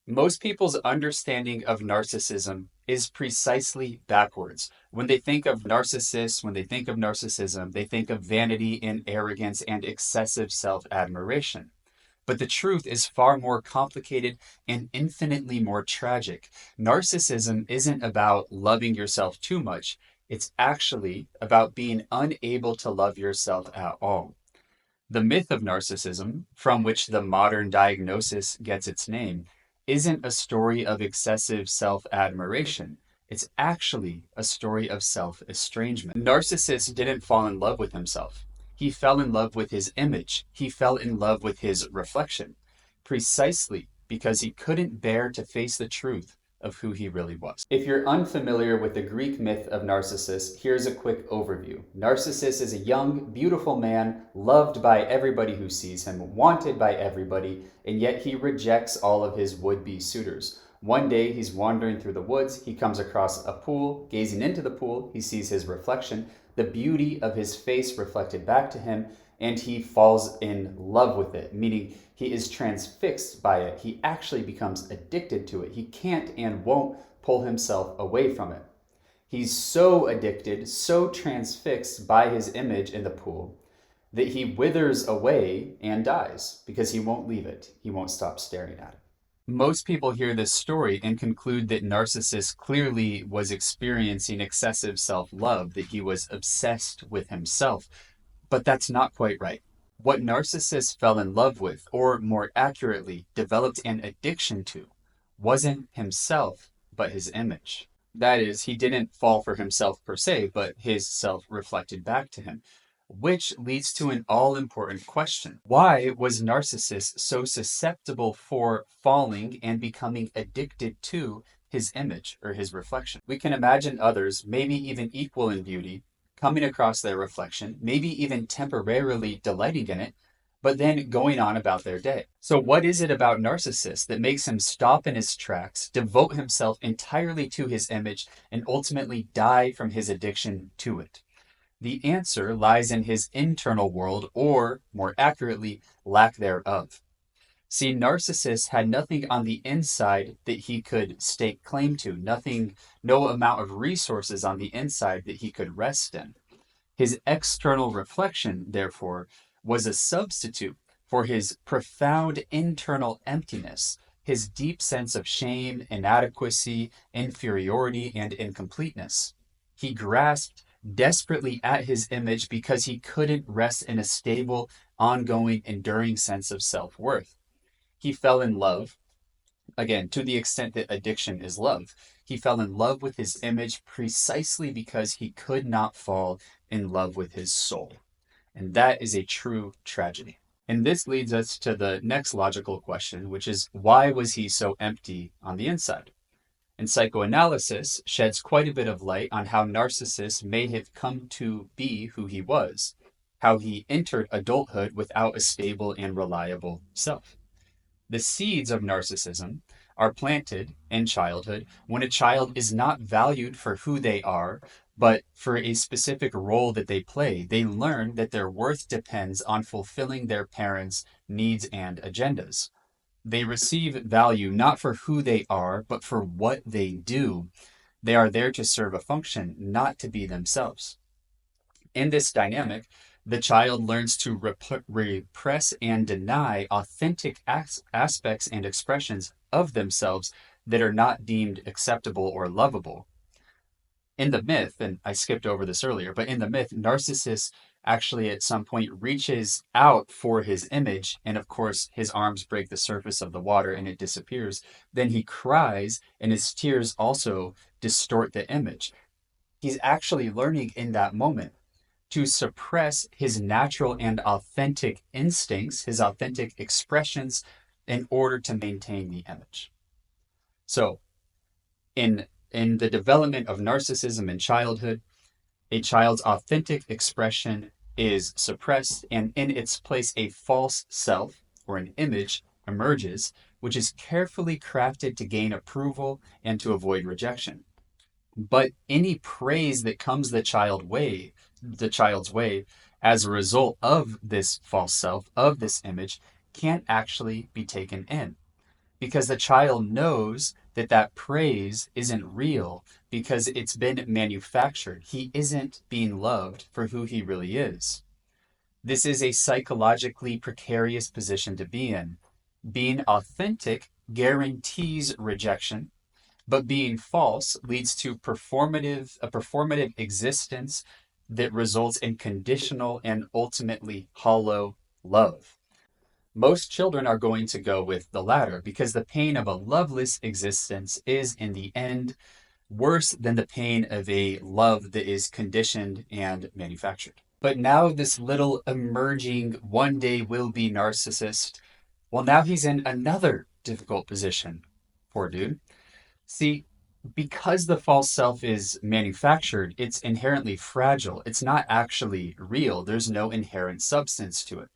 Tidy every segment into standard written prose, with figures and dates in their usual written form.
Most people's understanding of narcissism is precisely backwards. When they think of narcissists, when they think of narcissism, they think of vanity and arrogance and excessive self admiration. But the truth is far more complicated and infinitely more tragic. Narcissism isn't about loving yourself too much, it's actually about being unable to love yourself at all. The myth of narcissism, from which the modern diagnosis gets its name, isn't a story of excessive self admiration. It's actually a story of self estrangement. Narcissist didn't fall in love with himself. He fell in love with his image. He fell in love with his reflection, precisely because he couldn't bear to face the truth of who he really was. If you're unfamiliar with the Greek myth of Narcissus, here's a quick overview. Narcissus is a young, beautiful man, loved by everybody who sees him, wanted by everybody, and yet he rejects all of his would-be suitors. One day, he's wandering through the woods. He comes across a pool. Gazing into the pool, he sees his reflection, the beauty of his face reflected back to him, and he falls in love with it, meaning he is transfixed by it. He actually becomes addicted to it. He can't and won't pull himself away from it. He's so addicted, so transfixed by his image in the pool, that he withers away and dies because he won't leave it. He won't stop staring at it. Most people hear this story and conclude that Narcissus clearly was experiencing excessive self love, that he was obsessed with himself. But that's not quite right. What Narcissus fell in love with, or more accurately, developed an addiction to, wasn't himself, but his image. That is, he didn't fall for himself per se, but his self reflected back to him. Which leads to an all important question. Why was Narcissus so susceptible for falling and becoming addicted to his image or his reflection? We can imagine others, maybe even equal in beauty, coming across their reflection, maybe even temporarily delighting in it, but then going on about their day. So, what is it about Narcissus that makes him stop in his tracks, devote himself entirely to his image, and ultimately die from his addiction to it? The answer lies in his internal world, or more accurately, lack thereof. See, Narcissus had nothing on the inside that he could stake claim to, nothing, no amount of resources on the inside that he could rest in. His external reflection, therefore, was a substitute for his profound internal emptiness, his deep sense of shame, inadequacy, inferiority, and incompleteness. He grasped desperately at his image because he couldn't rest in a stable, ongoing, enduring sense of self worth. He fell in love, again, to the extent that addiction is love. He fell in love with his image precisely because he could not fall in love with his soul. And that is a true tragedy. And this leads us to the next logical question, which is why was he so empty on the inside? And psychoanalysis sheds quite a bit of light on how Narcissus may have come to be who he was, how he entered adulthood without a stable and reliable self. The seeds of narcissism are planted in childhood when a child is not valued for who they are, but for a specific role that they play. They learn that their worth depends on fulfilling their parents' needs and agendas. They receive value not for who they are, but for what they do. They are there to serve a function, not to be themselves. In this dynamic, the child learns to repress and deny authentic aspects and expressions of themselves that are not deemed acceptable or lovable. In the myth, and I skipped over this earlier, but in the myth, Narcissus actually at some point reaches out for his image, and of course, his arms break the surface of the water and it disappears. Then he cries, and his tears also distort the image. He's actually learning in that moment to suppress his natural and authentic instincts, his authentic expressions, in order to maintain the image. So, in the development of narcissism in childhood, a child's authentic expression is suppressed, and in its place, a false self or an image emerges, which is carefully crafted to gain approval and to avoid rejection. But any praise that comes the child's way as a result of this false self, of this image, can't actually be taken in. because the child knows that that praise isn't real because it's been manufactured. He isn't being loved for who he really is. This is a psychologically precarious position to be in. Being authentic guarantees rejection, but being false leads to a performative existence that results in conditional and ultimately hollow love. Most children are going to go with the latter because the pain of a loveless existence is, in the end, worse than the pain of a love that is conditioned and manufactured. But now, this little emerging one day will be narcissist, well, now he's in another difficult position. Poor dude. See, because the false self is manufactured, it's inherently fragile. It's not actually real. There's no inherent substance to it.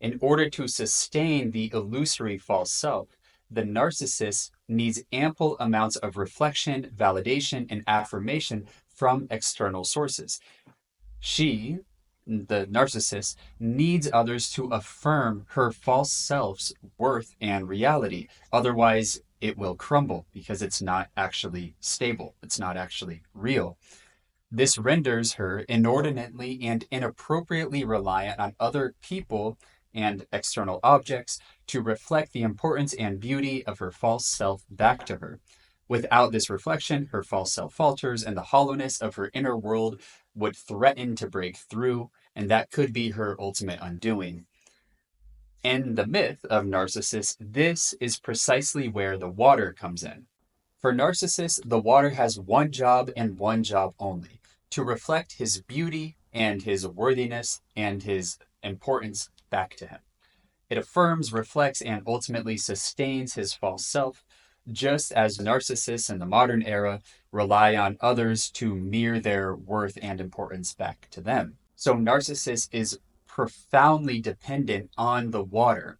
In order to sustain the illusory false self, the narcissist needs ample amounts of reflection, validation, and affirmation from external sources. She, the narcissist, needs others to affirm her false self's worth and reality. Otherwise, it will crumble because it's not actually stable. It's not actually real. This renders her inordinately and inappropriately reliant on other people and external objects to reflect the importance and beauty of her false self back to her. Without this reflection, her false self falters, and the hollowness of her inner world would threaten to break through, and that could be her ultimate undoing. In the myth of Narcissus, this is precisely where the water comes in. For Narcissus, the water has one job and one job only: to reflect his beauty and his worthiness and his importance back to him. It affirms, reflects, and ultimately sustains his false self, just as narcissists in the modern era rely on others to mirror their worth and importance back to them. So Narcissus is profoundly dependent on the water,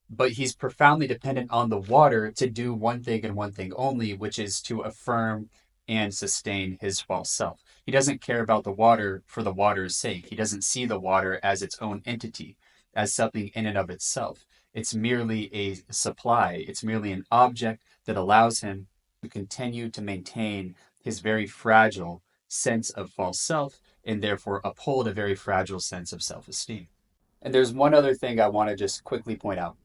but he's profoundly dependent on the water to do one thing and one thing only, which is to affirm and sustain his false self. He doesn't care about the water for the water's sake. He doesn't see the water as its own entity, as something in and of itself. It's merely a supply. It's merely an object that allows him to continue to maintain his very fragile sense of false self and therefore uphold a very fragile sense of self-esteem. And there's one other thing I want to just quickly point out.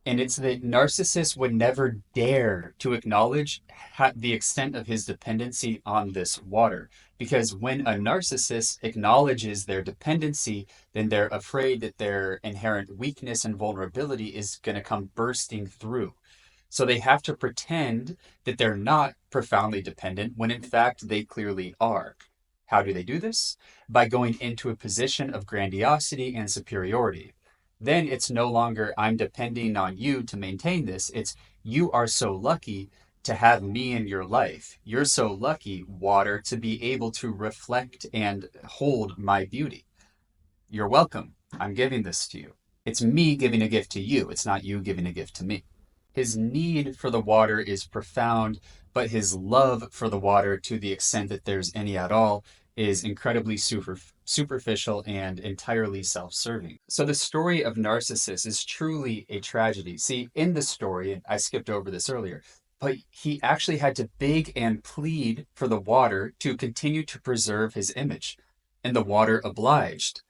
And it's that Narcissus would never dare to acknowledge the extent of his dependency on this water. Because when a narcissist acknowledges their dependency, then they're afraid that their inherent weakness and vulnerability is going to come bursting through. So they have to pretend that they're not profoundly dependent when in fact they clearly are. How do they do this? By going into a position of grandiosity and superiority. Then it's no longer, I'm depending on you to maintain this. It's, you are so lucky to have me in your life. You're so lucky, water, to be able to reflect and hold my beauty. You're welcome. I'm giving this to you. It's me giving a gift to you. It's not you giving a gift to me. His need for the water is profound, but his love for the water, to the extent that there's any at all, is incredibly superficial and entirely self-serving. So the story of Narcissus is truly a tragedy. See, in the story, and I skipped over this earlier, but he actually had to beg and plead for the water to continue to preserve his image, and the water obliged.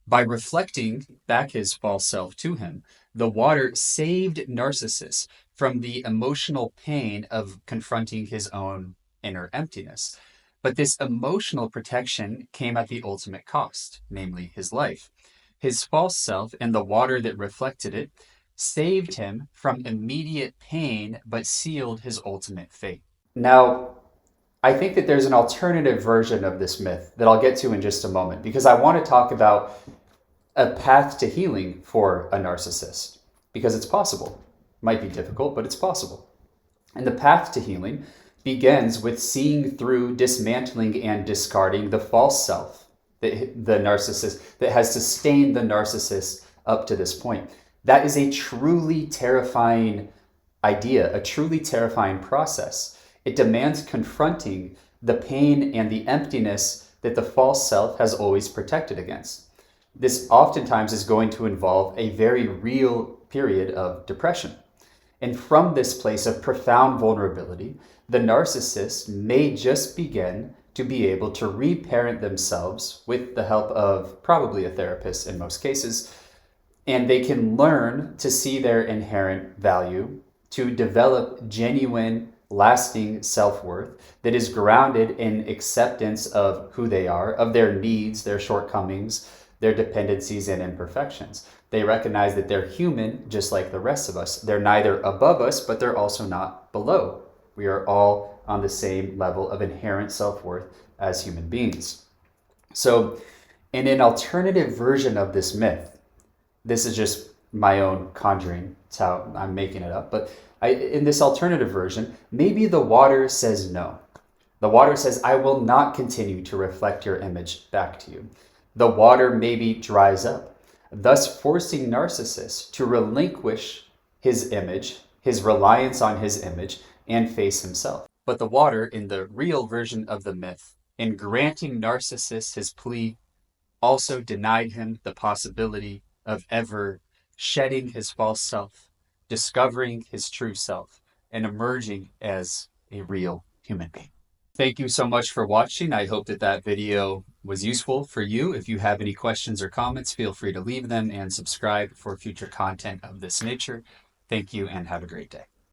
By reflecting back his false self to him, the water saved Narcissus from the emotional pain of confronting his own inner emptiness. But this emotional protection came at the ultimate cost, namely his life. His false self and the water that reflected it saved him from immediate pain, but sealed his ultimate fate. Now, I think that there's an alternative version of this myth that I'll get to in just a moment, because I want to talk about a path to healing for a narcissist, because it's possible. It might be difficult, but it's possible. And the path to healing begins with seeing through, dismantling, and discarding the false self that the narcissist that has sustained the narcissist up to this point. That is a truly terrifying idea, a truly terrifying process. It demands confronting the pain and the emptiness that the false self has always protected against. This oftentimes is going to involve a very real period of depression. And from this place of profound vulnerability, the narcissist may just begin to be able to reparent themselves with the help of probably a therapist in most cases. And they can learn to see their inherent value, to develop genuine, lasting self-worth that is grounded in acceptance of who they are, of their needs, their shortcomings, their dependencies and imperfections. They recognize that they're human just like the rest of us. They're neither above us, but they're also not below. We are all on the same level of inherent self-worth as human beings. So in an alternative version of this myth, this is just my own conjuring, it's how I'm making it up, but in this alternative version, maybe the water says no. The water says, I will not continue to reflect your image back to you. The water maybe dries up, thus forcing Narcissus to relinquish his image, his reliance on his image, and face himself. But the water, in the real version of the myth, in granting Narcissus his plea, also denied him the possibility of ever shedding his false self, discovering his true self, and emerging as a real human being. Thank you so much for watching. I hope that that video was useful for you. If you have any questions or comments, feel free to leave them and subscribe for future content of this nature. Thank you and have a great day.